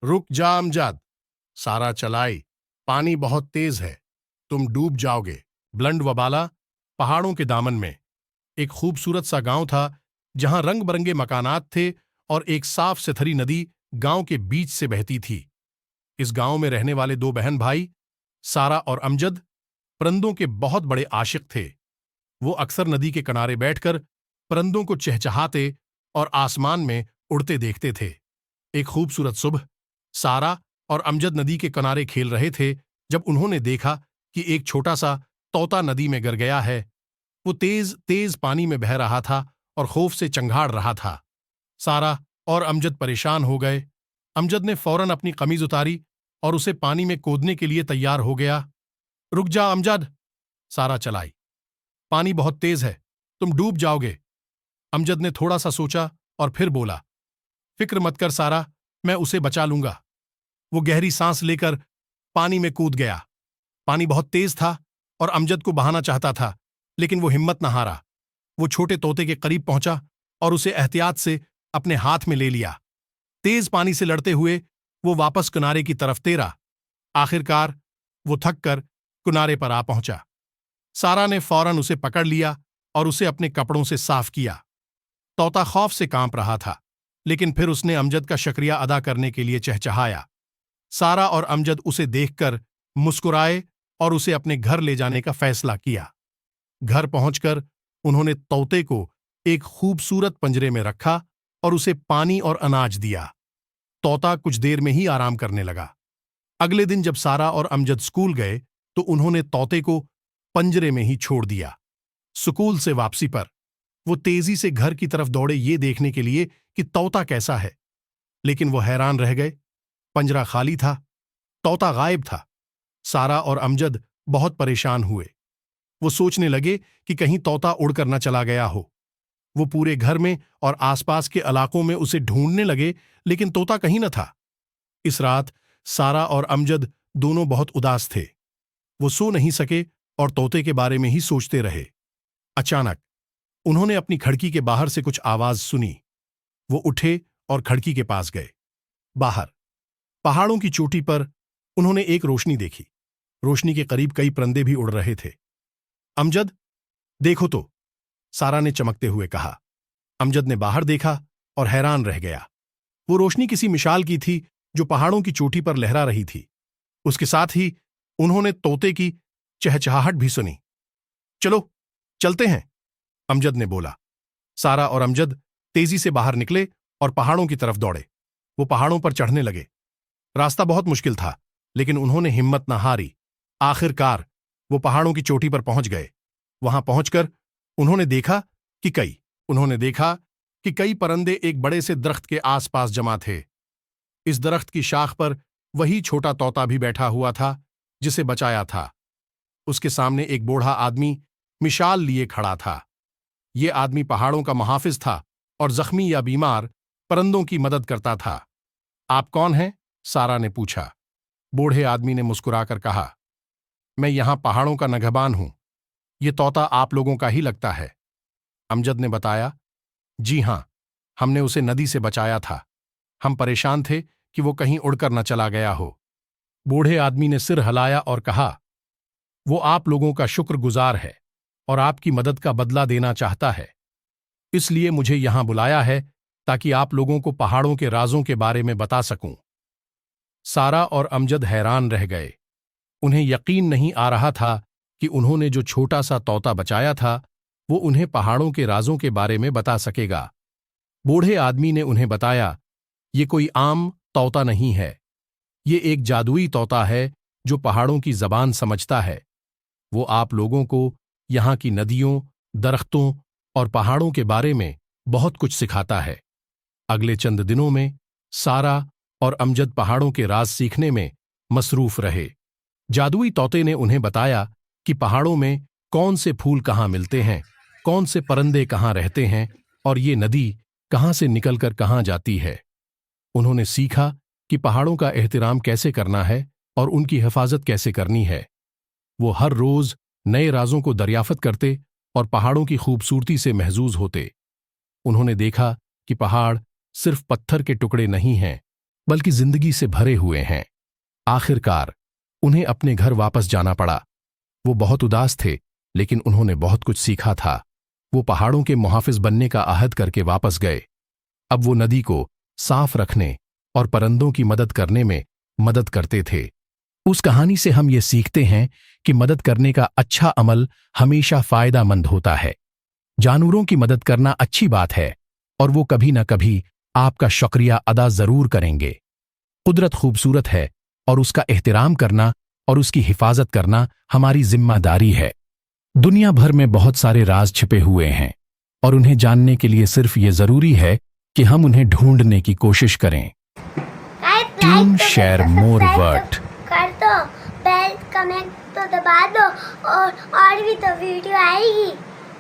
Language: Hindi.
रुक जा अमजद। सारा चलाई। पानी बहुत तेज है, तुम डूब जाओगे। ब्लंड वबाला पहाड़ों के दामन में एक खूबसूरत सा गांव था जहां रंग बरंगे मकानात थे और एक साफ सुथरी नदी गांव के बीच से बहती थी। इस गांव में रहने वाले दो बहन भाई, सारा और अमजद, परिंदों के बहुत बड़े आशिक थे। वो अक्सर नदी के किनारे बैठकर परिंदों को चहचहाते और आसमान में उड़ते देखते थे। एक खूबसूरत सुबह सारा और अमजद नदी के किनारे खेल रहे थे जब उन्होंने देखा कि एक छोटा सा तोता नदी में गिर गया है। वो तेज तेज पानी में बह रहा था और खौफ से चंगाड़ रहा था। सारा और अमजद परेशान हो गए। अमजद ने फौरन अपनी कमीज उतारी और उसे पानी में कूदने के लिए तैयार हो गया। रुक जा अमजद, सारा चलाई। पानी बहुत तेज है, तुम डूब जाओगे। अमजद ने थोड़ा सा सोचा और फिर बोला, फिक्र मत कर सारा, मैं उसे बचा लूंगा। वो गहरी सांस लेकर पानी में कूद गया। पानी बहुत तेज था और अमजद को बहाना चाहता था, लेकिन वो हिम्मत न हारा। वो छोटे तोते के करीब पहुंचा और उसे एहतियात से अपने हाथ में ले लिया। तेज पानी से लड़ते हुए वो वापस किनारे की तरफ तैरा। आखिरकार वो थक कर किनारे पर आ पहुंचा। सारा ने फौरन उसे पकड़ लिया और उसे अपने कपड़ों से साफ किया। तोता खौफ से कांप रहा था, लेकिन फिर उसने अमजद का शुक्रिया अदा करने के लिए चहचहाया। सारा और अमजद उसे देखकर मुस्कुराए और उसे अपने घर ले जाने का फैसला किया। घर पहुंचकर उन्होंने तोते को एक खूबसूरत पिंजरे में रखा और उसे पानी और अनाज दिया। तोता कुछ देर में ही आराम करने लगा। अगले दिन जब सारा और अमजद स्कूल गए तो उन्होंने तोते को पिंजरे में ही छोड़ दिया। स्कूल से वापसी पर वो तेजी से घर की तरफ दौड़े ये देखने के लिए कि तोता कैसा है, लेकिन वो हैरान रह गए। पिंजरा खाली था, तोता गायब था। सारा और अमजद बहुत परेशान हुए। वो सोचने लगे कि कहीं तोता उड़कर न चला गया हो। वो पूरे घर में और आसपास के इलाकों में उसे ढूंढने लगे, लेकिन तोता कहीं न था। इस रात सारा और अमजद दोनों बहुत उदास थे। वो सो नहीं सके और तोते के बारे में ही सोचते रहे। अचानक उन्होंने अपनी खिड़की के बाहर से कुछ आवाज सुनी। वो उठे और खिड़की के पास गए। बाहर पहाड़ों की चोटी पर उन्होंने एक रोशनी देखी। रोशनी के करीब कई परिंदे भी उड़ रहे थे। अमजद, देखो तो, सारा ने चमकते हुए कहा। अमजद ने बाहर देखा और हैरान रह गया। वो रोशनी किसी मिसाल की थी जो पहाड़ों की चोटी पर लहरा रही थी। उसके साथ ही उन्होंने तोते की चहचहाहट भी सुनी। चलो चलते हैं, अमजद ने बोला। सारा और अमजद तेजी से बाहर निकले और पहाड़ों की तरफ दौड़े। वो पहाड़ों पर चढ़ने लगे। रास्ता बहुत मुश्किल था, लेकिन उन्होंने हिम्मत न हारी। आखिरकार वो पहाड़ों की चोटी पर पहुंच गए। वहां पहुंचकर उन्होंने देखा कि कई परिंदे एक बड़े से दरख्त के आसपास जमा थे। इस दरख्त की शाख पर वही छोटा तोता भी बैठा हुआ था जिसे बचाया था। उसके सामने एक बूढ़ा आदमी मिशाल लिए खड़ा था। ये आदमी पहाड़ों का मुहाफिज था और जख्मी या बीमार परिंदों की मदद करता था। आप कौन हैं? सारा ने पूछा। बूढ़े आदमी ने मुस्कुराकर कहा, मैं यहां पहाड़ों का नगहबान हूं। ये तोता आप लोगों का ही लगता है। अमजद ने बताया, जी हां, हमने उसे नदी से बचाया था। हम परेशान थे कि वो कहीं उड़कर न चला गया हो। बूढ़े आदमी ने सिर हिलाया और कहा, वो आप लोगों का शुक्रगुजार है और आपकी मदद का बदला देना चाहता है। इसलिए मुझे यहां बुलाया है ताकि आप लोगों को पहाड़ों के राजों के बारे में बता सकूं। सारा और अमजद हैरान रह गए। उन्हें यकीन नहीं आ रहा था कि उन्होंने जो छोटा सा तोता बचाया था वो उन्हें पहाड़ों के राजों के बारे में बता सकेगा। बूढ़े आदमी ने उन्हें बताया, ये कोई आम तोता नहीं है। ये एक जादुई तोता है जो पहाड़ों की जबान समझता है। वो आप लोगों को यहाँ की नदियों, दरख्तों और पहाड़ों के बारे में बहुत कुछ सिखाता है। अगले चंद दिनों में सारा और अमजद पहाड़ों के राज सीखने में मसरूफ रहे। जादुई तोते ने उन्हें बताया कि पहाड़ों में कौन से फूल कहाँ मिलते हैं, कौन से परिंदे कहाँ रहते हैं और ये नदी कहाँ से निकलकर कहाँ जाती है। उन्होंने सीखा कि पहाड़ों का एहतराम कैसे करना है और उनकी हिफाजत कैसे करनी है। वो हर रोज नए राजों को दरियाफत करते और पहाड़ों की खूबसूरती से महजूज होते। उन्होंने देखा कि पहाड़ सिर्फ पत्थर के टुकड़े नहीं हैं, बल्कि जिंदगी से भरे हुए हैं। आखिरकार उन्हें अपने घर वापस जाना पड़ा। वो बहुत उदास थे, लेकिन उन्होंने बहुत कुछ सीखा था। वो पहाड़ों के मुहाफिज बनने का अहद करके वापस गए। अब वो नदी को साफ रखने और परिंदों की मदद करने में मदद करते थे। उस कहानी से हम ये सीखते हैं कि मदद करने का अच्छा अमल हमेशा फायदेमंद होता है। जानवरों की मदद करना अच्छी बात है और वो कभी न कभी आपका शुक्रिया अदा जरूर करेंगे। कुदरत खूबसूरत है और उसका एहतराम करना और उसकी हिफाजत करना हमारी जिम्मेदारी है। दुनिया भर में बहुत सारे राज छिपे हुए हैं और उन्हें जानने के लिए सिर्फ ये जरूरी है कि हम उन्हें ढूंढने की कोशिश करें। ट्यून शेयर मोर वर्ट कर दो, बेल कमेंट तो दबा दो और भी तो वीडियो आएगी।